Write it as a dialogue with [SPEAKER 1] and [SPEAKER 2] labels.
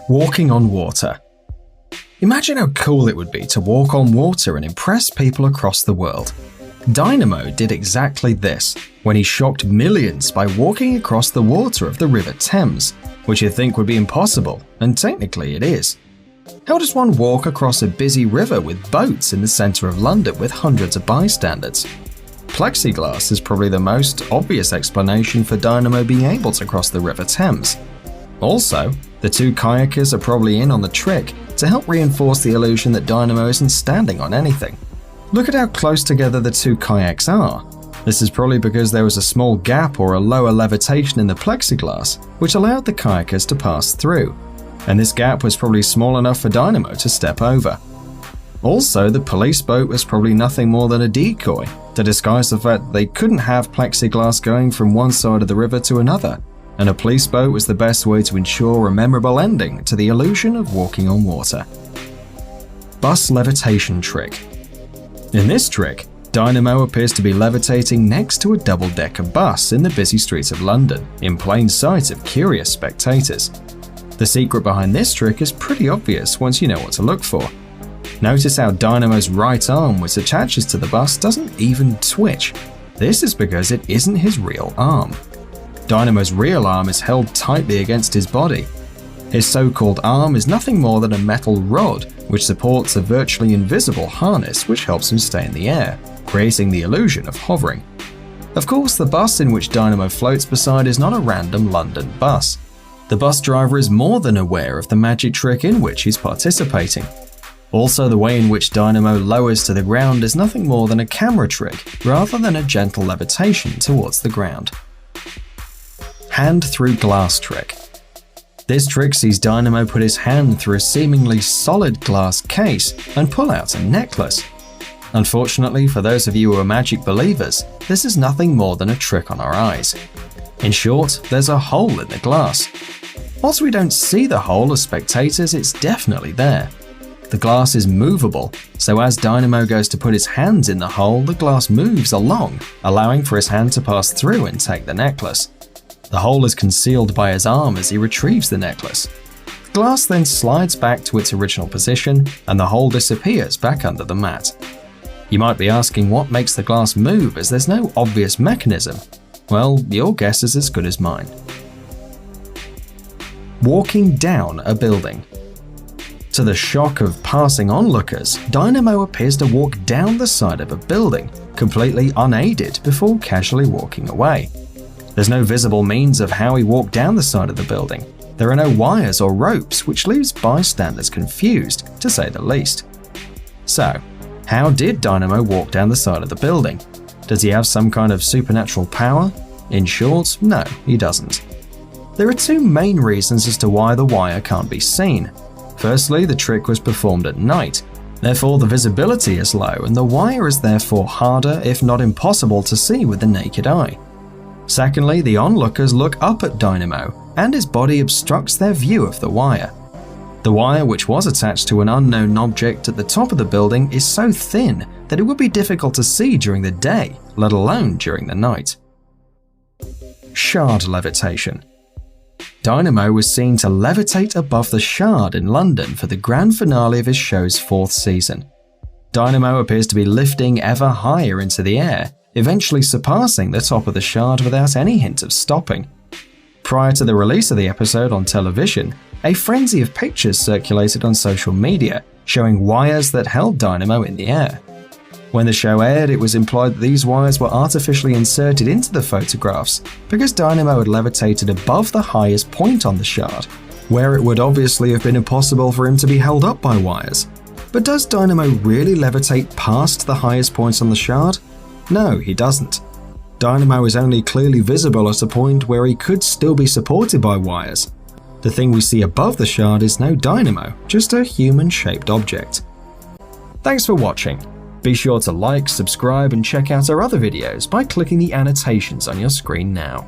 [SPEAKER 1] Walking on water. Imagine how cool it would be to walk on water and impress people across the world. Dynamo did exactly this when he shocked millions by walking across the water of the River Thames, which you'd think would be impossible, and technically it is. How does one walk across a busy river with boats in the centre of London with hundreds of bystanders? Plexiglass is probably the most obvious explanation for Dynamo being able to cross the River Thames. Also, the two kayakers are probably in on the trick to help reinforce the illusion that Dynamo isn't standing on anything. Look at how close together the two kayaks are. This is probably because there was a small gap or a lower levitation in the plexiglass, which allowed the kayakers to pass through, and this gap was probably small enough for Dynamo to step over. Also, the police boat was probably nothing more than a decoy to disguise the fact that they couldn't have plexiglass going from one side of the river to another, and a police boat was the best way to ensure a memorable ending to the illusion of walking on water. Bus levitation trick. In this trick, Dynamo appears to be levitating next to a double-decker bus in the busy streets of London, in plain sight of curious spectators. The secret behind this trick is pretty obvious once you know what to look for. Notice how Dynamo's right arm, which attaches to the bus, doesn't even twitch. This is because it isn't his real arm. Dynamo's real arm is held tightly against his body. His so-called arm is nothing more than a metal rod which supports a virtually invisible harness which helps him stay in the air, creating the illusion of hovering. Of course, the bus in which Dynamo floats beside is not a random London bus. The bus driver is more than aware of the magic trick in which he's participating. Also, the way in which Dynamo lowers to the ground is nothing more than a camera trick rather than a gentle levitation towards the ground. Hand through glass trick. This trick sees Dynamo put his hand through a seemingly solid glass case and pull out a necklace. Unfortunately, for those of you who are magic believers, this is nothing more than a trick on our eyes. In short, there's a hole in the glass. Whilst we don't see the hole as spectators, it's definitely there. The glass is movable, so as Dynamo goes to put his hands in the hole, the glass moves along, allowing for his hand to pass through and take the necklace. The hole is concealed by his arm as he retrieves the necklace. The glass then slides back to its original position, and the hole disappears back under the mat. You might be asking what makes the glass move, as there's no obvious mechanism. Well, your guess is as good as mine. Walking down a building. To the shock of passing onlookers, Dynamo appears to walk down the side of a building, completely unaided, before casually walking away. There's no visible means of how he walked down the side of the building. There are no wires or ropes, which leaves bystanders confused, to say the least. So, how did Dynamo walk down the side of the building? Does he have some kind of supernatural power? In short, no, he doesn't. There are two main reasons as to why the wire can't be seen. Firstly, the trick was performed at night, therefore the visibility is low and the wire is therefore harder, if not impossible, to see with the naked eye. Secondly, the onlookers look up at Dynamo, and his body obstructs their view of the wire. The wire, which was attached to an unknown object at the top of the building, is so thin that it would be difficult to see during the day, let alone during the night. Shard levitation. Dynamo was seen to levitate above the Shard in London for the grand finale of his show's 4th season. Dynamo appears to be lifting ever higher into the air, eventually surpassing the top of the Shard without any hint of stopping. Prior to the release of the episode on television, a frenzy of pictures circulated on social media showing wires that held Dynamo in the air. When the show aired, it was implied that these wires were artificially inserted into the photographs because Dynamo had levitated above the highest point on the Shard, where it would obviously have been impossible for him to be held up by wires. But does Dynamo really levitate past the highest points on the Shard? No, he doesn't. Dynamo is only clearly visible at a point where he could still be supported by wires. The thing we see above the Shard is no Dynamo, just a human-shaped object. Thanks for watching. Be sure to like, subscribe, and check out our other videos by clicking the annotations on your screen now.